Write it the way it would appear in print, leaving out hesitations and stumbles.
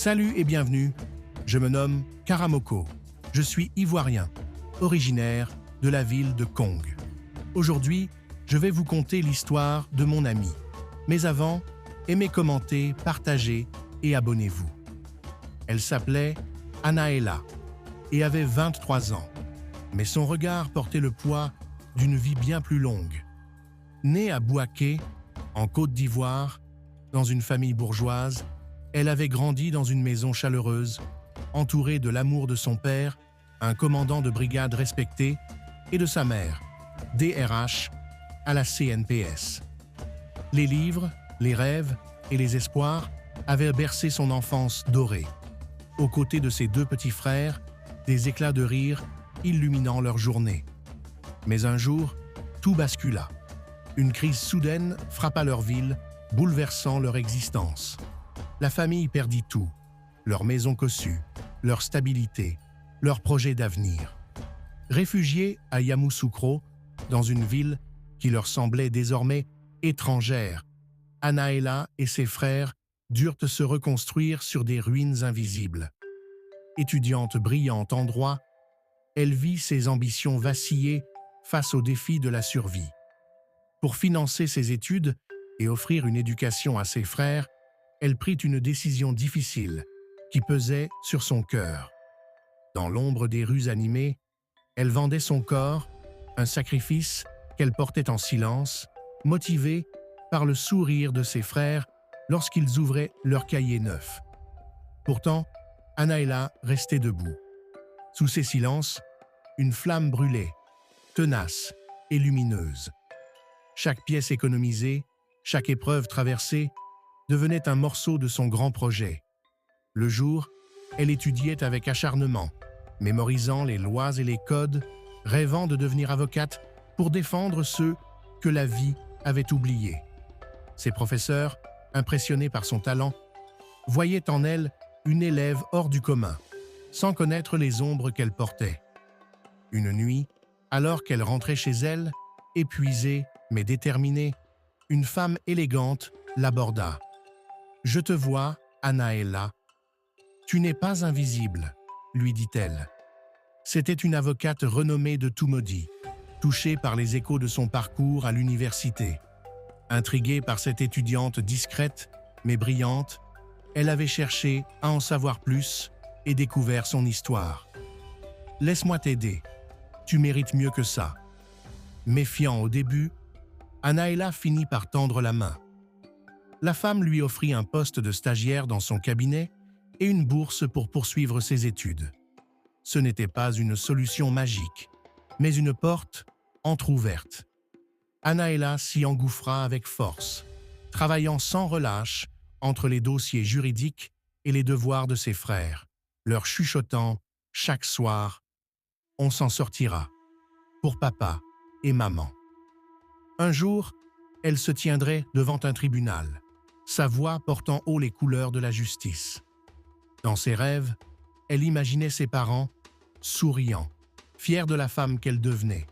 Salut et bienvenue, je me nomme Karamoko. Je suis ivoirien, originaire de la ville de Kong. Aujourd'hui, je vais vous conter l'histoire de mon ami. Mais avant, aimez, commentez, partagez et abonnez-vous. Elle s'appelait Anaëla et avait 23 ans. Mais son regard portait le poids d'une vie bien plus longue. Née à Bouaké, en Côte d'Ivoire, dans une famille bourgeoise, elle avait grandi dans une maison chaleureuse, entourée de l'amour de son père, un commandant de brigade respecté, et de sa mère, DRH, à la CNPS. Les livres, les rêves et les espoirs avaient bercé son enfance dorée. Aux côtés de ses deux petits frères, des éclats de rire illuminant leur journée. Mais un jour, tout bascula. Une crise soudaine frappa leur ville, bouleversant leur existence. La famille perdit tout, leur maison cossue, leur stabilité, leur projet d'avenir. Réfugiés à Yamoussoukro, dans une ville qui leur semblait désormais étrangère, Anaëla et ses frères durent se reconstruire sur des ruines invisibles. Étudiante brillante en droit, elle vit ses ambitions vaciller face aux défis de la survie. Pour financer ses études et offrir une éducation à ses frères, elle prit une décision difficile qui pesait sur son cœur. Dans l'ombre des rues animées, elle vendait son corps, un sacrifice qu'elle portait en silence, motivée par le sourire de ses frères lorsqu'ils ouvraient leur cahier neuf. Pourtant, Anaëla restait debout. Sous ces silences, une flamme brûlait, tenace et lumineuse. Chaque pièce économisée, chaque épreuve traversée, devenait un morceau de son grand projet. Le jour, elle étudiait avec acharnement, mémorisant les lois et les codes, rêvant de devenir avocate pour défendre ceux que la vie avait oubliés. Ses professeurs, impressionnés par son talent, voyaient en elle une élève hors du commun, sans connaître les ombres qu'elle portait. Une nuit, alors qu'elle rentrait chez elle, épuisée mais déterminée, une femme élégante l'aborda. « Je te vois, Anaëla. Tu n'es pas invisible, » lui dit-elle. C'était une avocate renommée de Toumoudi, touchée par les échos de son parcours à l'université. Intriguée par cette étudiante discrète, mais brillante, elle avait cherché à en savoir plus et découvert son histoire. « Laisse-moi t'aider. Tu mérites mieux que ça. » Méfiant au début, Anaëla finit par tendre la main. La femme lui offrit un poste de stagiaire dans son cabinet et une bourse pour poursuivre ses études. Ce n'était pas une solution magique, mais une porte entr'ouverte. Anaëla s'y engouffra avec force, travaillant sans relâche entre les dossiers juridiques et les devoirs de ses frères, leur chuchotant chaque soir « On s'en sortira, pour papa et maman ». Un jour, elle se tiendrait devant un tribunal, sa voix portant haut les couleurs de la justice. Dans ses rêves, elle imaginait ses parents, souriants, fiers de la femme qu'elle devenait.